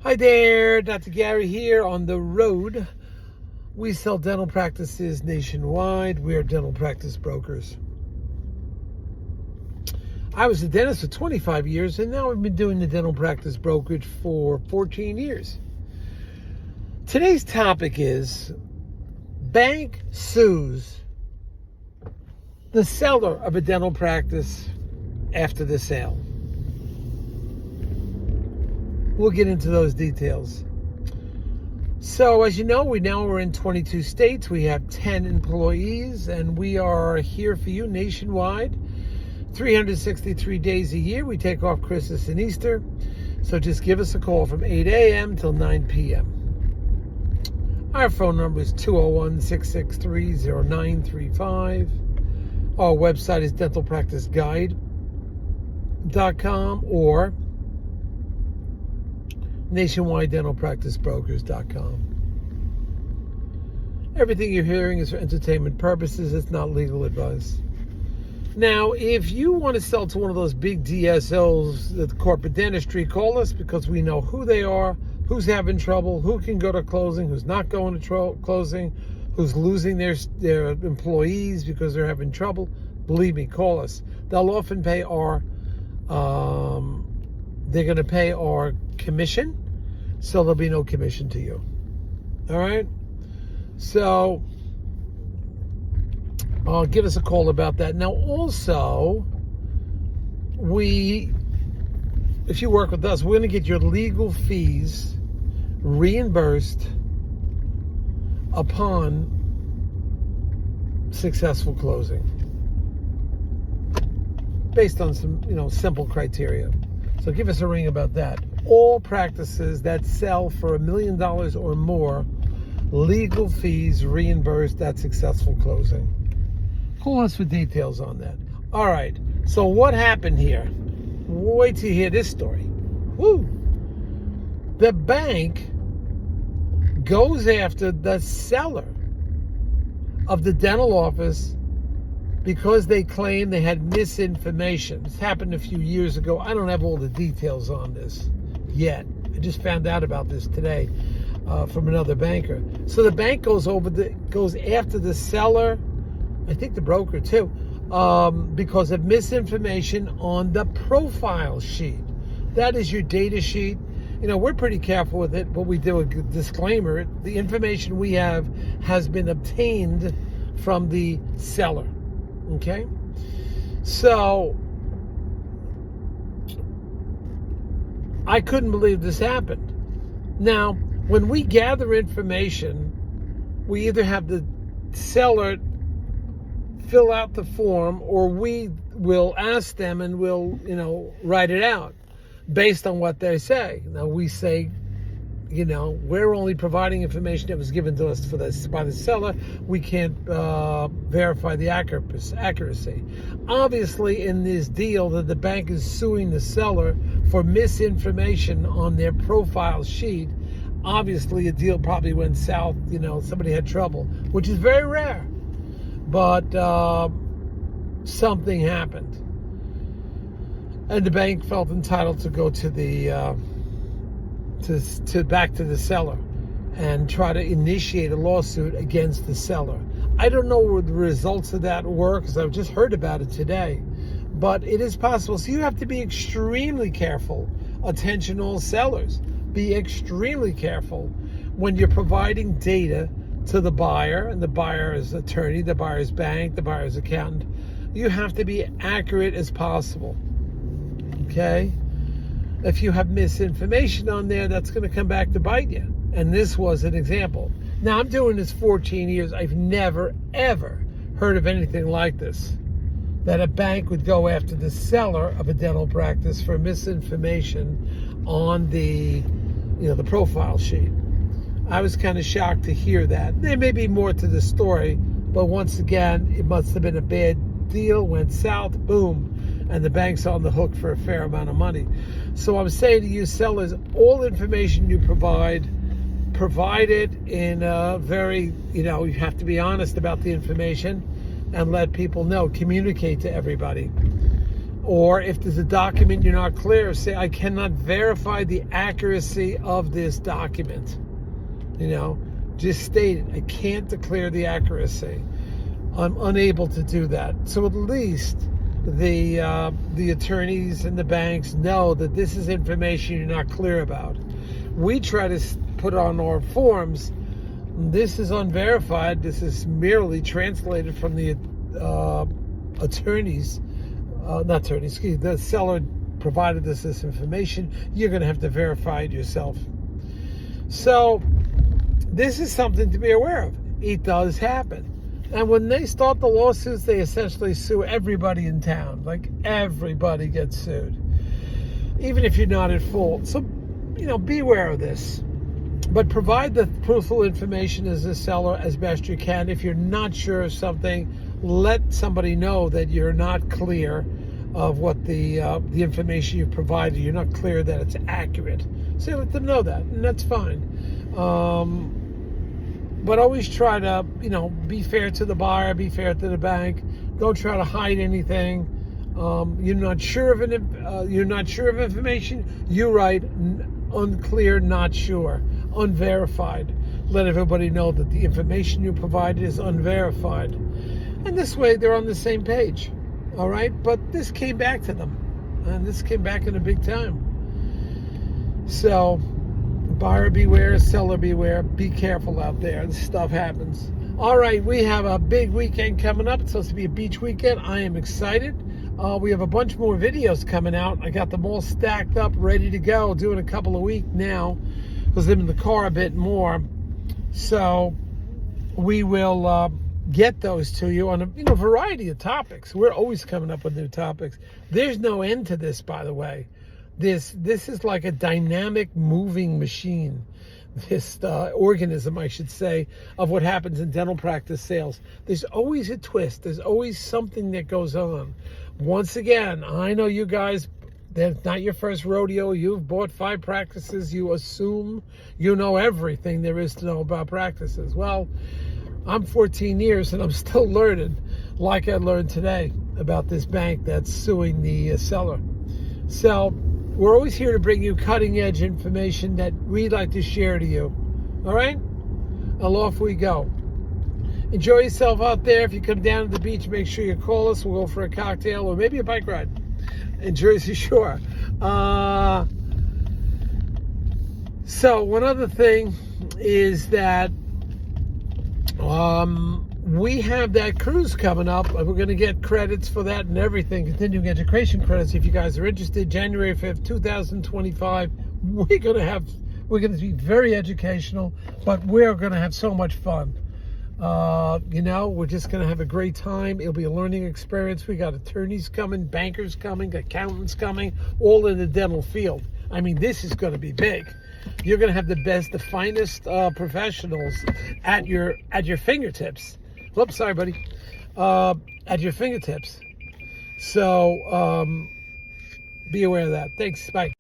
Hi there, Dr. Gary here on the road. We sell dental practices nationwide. We are dental practice brokers. I was a dentist for 25 years, and now I've been doing the dental practice brokerage for 14 years. Today's topic is bank sues the seller of a dental practice after the sale. We'll get into those details. So as you know, we now are in 22 states. We have 10 employees, and we are here for you nationwide, 363 days a year. We take off Christmas and Easter. So just give us a call from 8 a.m. till 9 p.m. Our phone number is 201-663-0935. Our website is dentalpracticeguide.com or nationwidedentalpracticebrokers.com. Everything you're hearing is for entertainment purposes. It's not legal advice. Now, if you want to sell to one of those big DSOs, the corporate dentistry, call us because we know who they are, who's having trouble, who can go to closing, who's not going to closing, who's losing their employees because they're having trouble. Believe me, call us. They'll often pay they're going to pay our commission, so there'll be no commission to you. All right? So, give us a call about that. Now, also, if you work with us, we're going to get your legal fees reimbursed upon successful closing, based on some, simple criteria. So give us a ring about that. All practices that sell for $1 million or more, legal fees reimbursed at successful closing. Call us for details on that. All right. So what happened here? Wait till you hear this story. Woo! The bank goes after the seller of the dental office because they claim they had misinformation. This happened a few years ago. I don't have all the details on this yet. I just found out about this today from another banker. So the bank goes after the seller, I think the broker too, because of misinformation on the profile sheet. That is your data sheet. We're pretty careful with it, but we do a disclaimer. The information we have has been obtained from the seller. Okay? So, I couldn't believe this happened. Now, when we gather information, we either have the seller fill out the form, or we will ask them and we'll, write it out based on what they say. Now, we say, we're only providing information that was given to us by the seller. We can't verify the accuracy. Obviously, in this deal, that the bank is suing the seller for misinformation on their profile sheet. Obviously, a deal probably went south. Somebody had trouble, which is very rare. But something happened, and the bank felt entitled to go to the back to the seller and try to initiate a lawsuit against the seller. I don't know what the results of that were, because I've just heard about it today, but it is possible. So you have to be extremely careful. Attention all sellers, be extremely careful when you're providing data to the buyer, and the buyer's attorney, the buyer's bank, the buyer's accountant. You have to be accurate as possible. Okay? If you have misinformation on there, that's going to come back to bite you. And this was an example. Now, I'm doing this 14 years. I've never, ever heard of anything like this, that a bank would go after the seller of a dental practice for misinformation on the profile sheet. I was kind of shocked to hear that. There may be more to the story, but once again, it must have been a bad deal, went south, boom, and the bank's on the hook for a fair amount of money. So I'm saying to you sellers, all information you provide it in a very, you have to be honest about the information and let people know, communicate to everybody. Or if there's a document you're not clear, say, I cannot verify the accuracy of this document. Just state it. I can't declare the accuracy. I'm unable to do that. So at least the attorneys and the banks know that this is information you're not clear about. We try to put on our forms, this is unverified. This is merely translated from the the seller provided us this information. You're going to have to verify it yourself. So this is something to be aware of. It does happen. And when they start the lawsuits, they essentially sue everybody in town. Like, everybody gets sued, even if you're not at fault. So, be aware of this. But provide the truthful information as a seller as best you can. If you're not sure of something, let somebody know that you're not clear of what the information you've provided. You're not clear that it's accurate. So let them know that, and that's fine. But always try to, be fair to the buyer, be fair to the bank. Don't try to hide anything. You're not sure of information. You write unclear, not sure, unverified. Let everybody know that the information you provided is unverified, and this way they're on the same page. All right, but this came back to them, and this came back in a big time. So, buyer beware, seller beware. Be careful out there. This stuff happens. All right, we have a big weekend coming up. It's supposed to be a beach weekend. I am excited. We have a bunch more videos coming out. I got them all stacked up, ready to go. Doing a couple a week now because I'm in the car a bit more. So we will get those to you on a variety of topics. We're always coming up with new topics. There's no end to this, by the way. This is like a dynamic moving machine. This organism, I should say, of what happens in dental practice sales. There's always a twist. There's always something that goes on. Once again, I know you guys, that's not your first rodeo. You've bought 5 practices. You assume you know everything there is to know about practices. Well, I'm 14 years and I'm still learning, like I learned today about this bank that's suing the seller. So we're always here to bring you cutting edge information that we'd like to share to you. All right? And off we go. Enjoy yourself out there. If you come down to the beach, make sure you call us. We'll go for a cocktail or maybe a bike ride in Jersey Shore. So one other thing is that we have that cruise coming up, and we're going to get credits for that and everything, continuing education credits. If you guys are interested, January 5th, 2025, we're going to be very educational, but we're going to have so much fun. We're just going to have a great time. It'll be a learning experience. We got attorneys coming, bankers coming, accountants coming, all in the dental field. I mean, this is going to be big. You're going to have the finest professionals at your fingertips. Whoops, sorry, buddy. At your fingertips. So be aware of that. Thanks. Bye.